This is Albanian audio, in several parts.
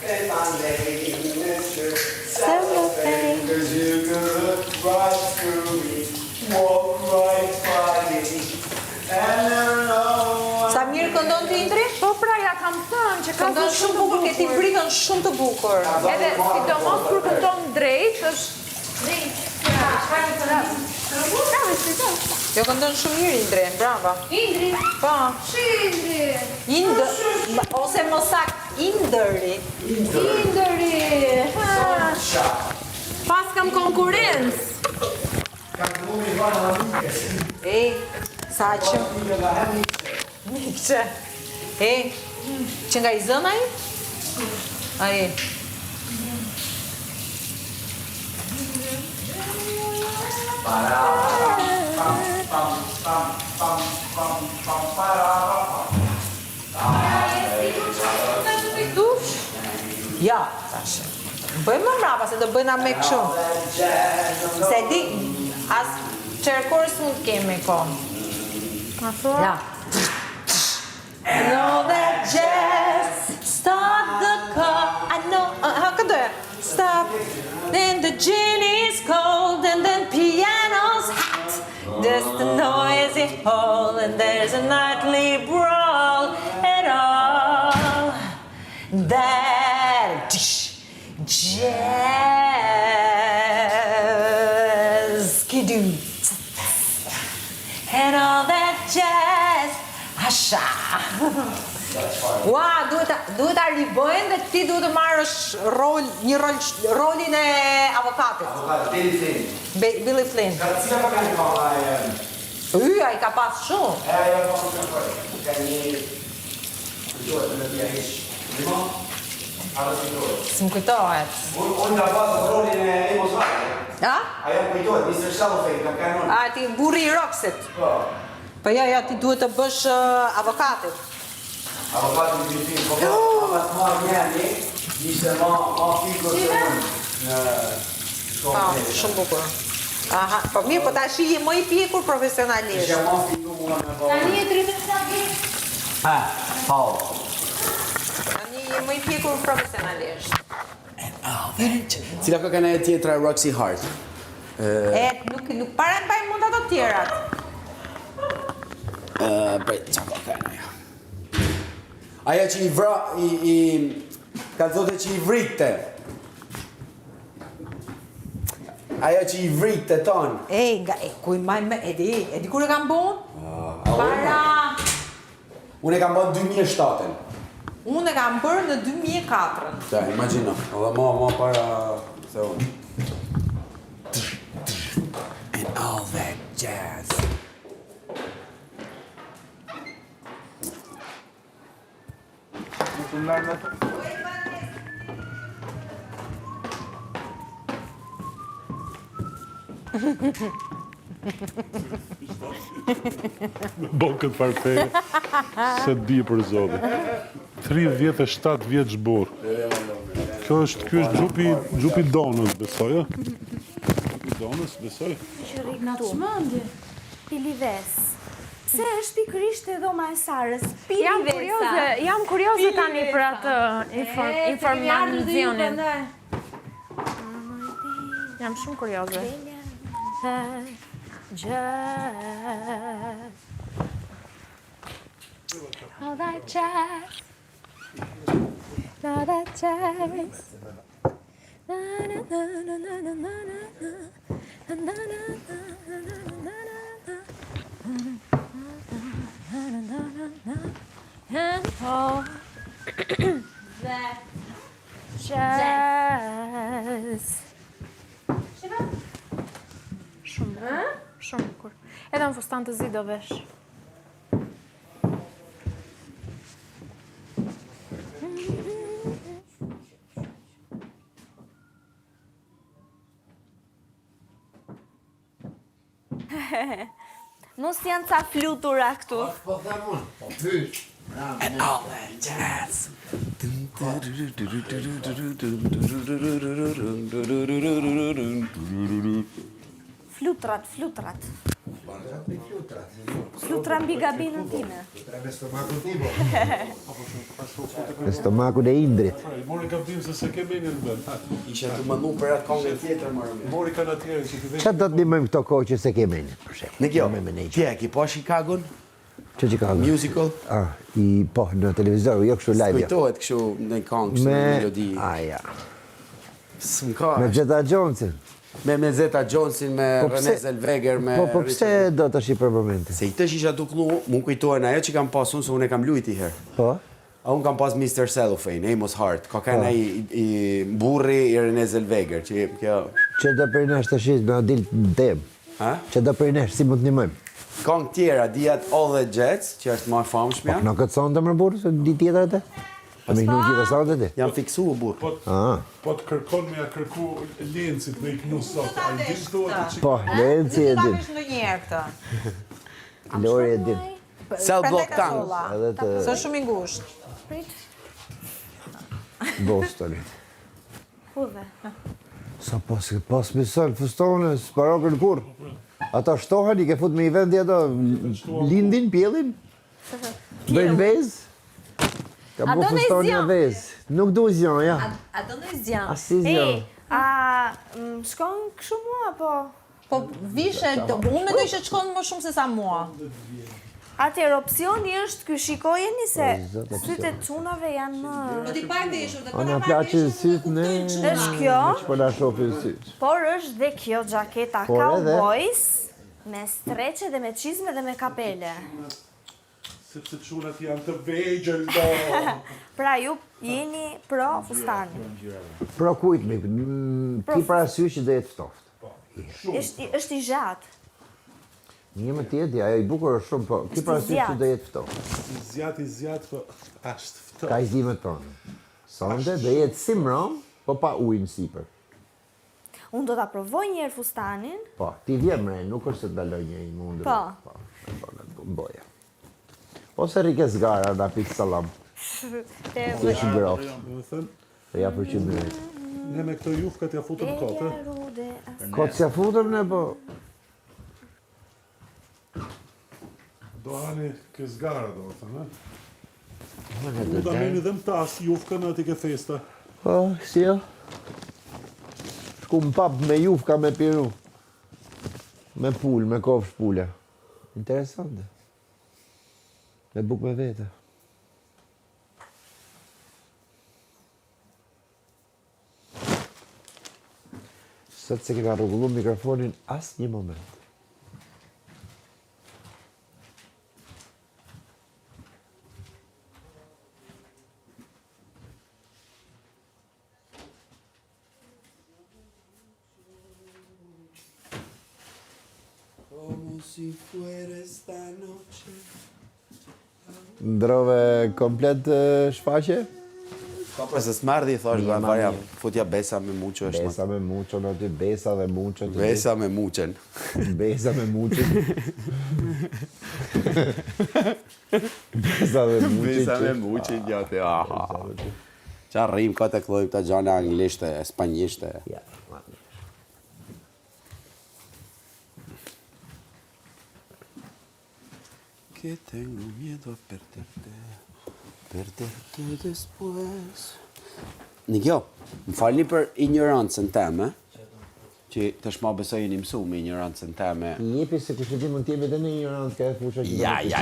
And my name is cellophane. 'Cause you could look right through me, walk right by me, and never know. Sa mirë këndon ti Indri? Po pra ja kam thënë që ka Këndon shumë bukur, ke ti britën shumë të bukur. Edhe sidomos kur këndon drejt është Jo këndon shumë mirë Indri, bravo. Indri. Po. Indri. Ose më sakt Indëri. Indri. Pas kam konkurrencë. Ej, sa që... Mikse. Ej, që nga i zënë aji? Aji. Ja, thashe. Bëjmë më mrapa se do bëjna me këshu. Se di, as qërkorës mund kemi kohë. Ja. I know that jazz start the car. I know, këndoja. Stop. Then the gin is cold and then piano's hot. There's the noisy hall and there's a nightly brawl at all. That jazz kidoo. And all that jazz. Asha. Ua, duhet ta ribojnë dhe ti duhet të marrësh rolin e avokatit. Billy Flynn. Billy Flynn. Cila pa kanë ka Ai ka pas shumë. ajo po ka një kujtohet në dia hiç. Limon? S'm kujtohet. Unë ka pas rolin e emocionale. Ja? Ajo kujtohet, Mr. Cellophane, ka kanon. A ti burri i Roxit. Po. Po ja, ti duhet të bësh avokatit. Avokati në film, po pas marrë njëni, ishte ma fikur se unë në shkollë. Shumë bukur. Aha, po mirë, po tash je më i pjekur profesionalisht. Ishte ma fikur mua me bërë. Tani e 37 vjeç. Paul. Tani je më i pjekur profesionalisht. Cila ka kanë e tjetra Roxy Hart? Nuk para të bajmë mund ato tjerat. Prej, qa ka kanë ajo? Aja që ka thote që i vritte. Aja që i vritte tonë. Kuj maj me, e di kur e kam bon? Para... Unë e kam bën 2007-ën. Unë e kam bërë në 2004-ën. Da, imagino. Edhe ma para... se unë. And all that jazz. Bon këtë farfeje, se di për zotë. 37 vjeç burr. Ky është gjupi Donës, besoj, a? Gjupi Donës, besoj. Në të shmëndje, Pilives. Se është pikërisht e dhoma e Sarës, Pilivesa. Jam kurioze tani për atë informacionin. Jam shumë kurioze. All that jazz. All that jazz. Na na na na na na na na na and all that jazz. Shumë bukur. Edhe në fustan të zi do vesh. Mos janë ca flutura këtu. Po them unë, po pysh. And all that jazz. Flutrat. Flutrat. Su trambi gabinën time. Në stomakun e Indrit. Mori gabim se se ke menjen bën. Ishe të mëndu për atë kongën tjetër, më rëmë. Mori kanë atjerë që ti vesh. Çfarë do të ndihmojmë këto kohë që se ke menjen, për shembull? Në kjo, Me menager. tje, ki po Chicagon, Që ka? musical, Po, në televizor, jo kështu live. kujtohet kështu në kongë, kështu në melodi. Ja. S'm ka, Me Jetta Jonesin. me Zeta Jonesin, me Po pse- Renée Zellweger, me... Po pse do të shi për momente? Se i tësh isha duklu, mu kujtohen ajo që kam pas unë, se unë e kam lujt i herë. Po? A unë kam pas Mr. Cellophane, Amos Hart, ka kanë i burri i Renée Zellweger, që kjo... Që do përnesh të shit me adil tem? Ha? Që do përnesh, si mund të ndihmojmë? Kong tjera, dijat All the Jets, që është më famshmja. Në këtë sonë të më burë, se di tjetër atë? Me i nuk gjithë sonë të ti? Jam fiksu u burë. Po të kërkon me ja kërku lencit me i knu sot. A i din do të Po, Lenci e Ta din. vesh ndonjëherë këtë. Lori e din. Cell block Prandaj ka tank. solla. Edhe të Së shumë i ngushtë. Bostonit. Kuve? Sa pas misën fustone, s'paro për kur. Ata shtohen, i ke fut me i vendi ato, lindin, pjellin, bëjnë vez. Ka bu do në fustoni zjan. e vez. Nuk du zjan, ja. A do në zjan? Asi zjan. Shkon këshu mua, po... Po vishe, unë mendoj që të shkon më shumë se sa mua. Atëherë opsioni është ky shikojeni se zot, sytë e çunave janë më... Do t'i pak veshur, dhe Ona plaqe syt ne. Është kjo, Po na shofi syt. por është dhe kjo gjaketa Por edhe- cowboys me streqe dhe me çizme dhe me kapele. Sepse çunat janë të vegjël do. Pra ju jeni pro fustani. Pro kujt me, ki parasysh që do jetë ftoftë. Është i gjatë. Një më tjetë, ajo i bukur është shumë, po ki parasysh që do jetë ftoftë. I zjat, po ashtë ftë. Ka i zimet tonë. Sonde do jetë si mram, po pa ujnë sipër. Unë do ta provoj një herë fustanin. Po, ti vjen mre, nuk është se të daloj një i mundur. Po. Po, boja. Ose rike zgara, na pikë salam. Te Si është ngroft. Do të thënë, Të ja për që mërit. ne me këto jufkat ja futëm kote. rude. Kotë s'ja futëm ne, po... Do hani ke zgara, do të thënë. Mëne U da meni dhe më tas jufkën ati ke festa. Po, si jo? Shku më pap me jufka me piru. Me pull, me kofsh pule. Interesante. Me buk me vete. Sot se kena rrugullu mikrofonin as një moment. Como si fuera esta noche. Ndrove komplet shfaqe? Pa për se s'mardi, thash, Mirë, varja, mirë. futja besa me muqo është. Besa me muqo në ty, besa dhe muqo të Besa me muqen. Besa me muqo. Besa dhe muqo. Besa me muqen, gjate, aha. Qa rrim ka të këllojmë të gjane anglishte, spanjishte. Ja, Que tengo miedo a perderte después. Në kjo, më falni për ignorancën teme, që tash ma besoj një mësu me ignorancën teme. i jepi se kështë ti mund t'jemi dhe në ignorant ka e fusha që...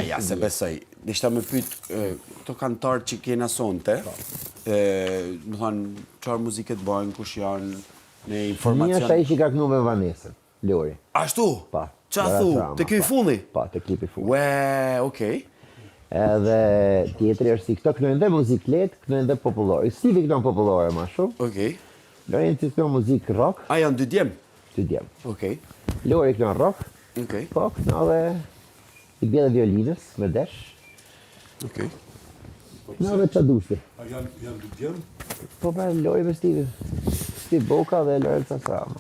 Ja, se besoj. Dishta me pyt, këto kantarë që kena sonte, më thonë, qarë muziket bëjnë, kush janë, në Një është informacion. ai që ka kënu me Vanesën, Lori. Ashtu? Pa. Qa Bara thu? trama, Të kjo i pa. fundi? Pa, të klipi fundi. Ue, okej. Edhe tjetëri është si këto kënojnë dhe muzik letë, kënojnë dhe popullore. Stivi kënojnë popullore ma shumë. Okej. Lorenci kënojnë muzik rock, A janë dy djemë? të djemë. Okej. Lori kënojnë rock, Okej. po kënojnë dhe i bje dhe violinës me desh. Okej. Kënojnë dhe qa dushti. A janë dy djemë? Po pra Lori me Stivi. Steve Boka dhe Lorenza Sama.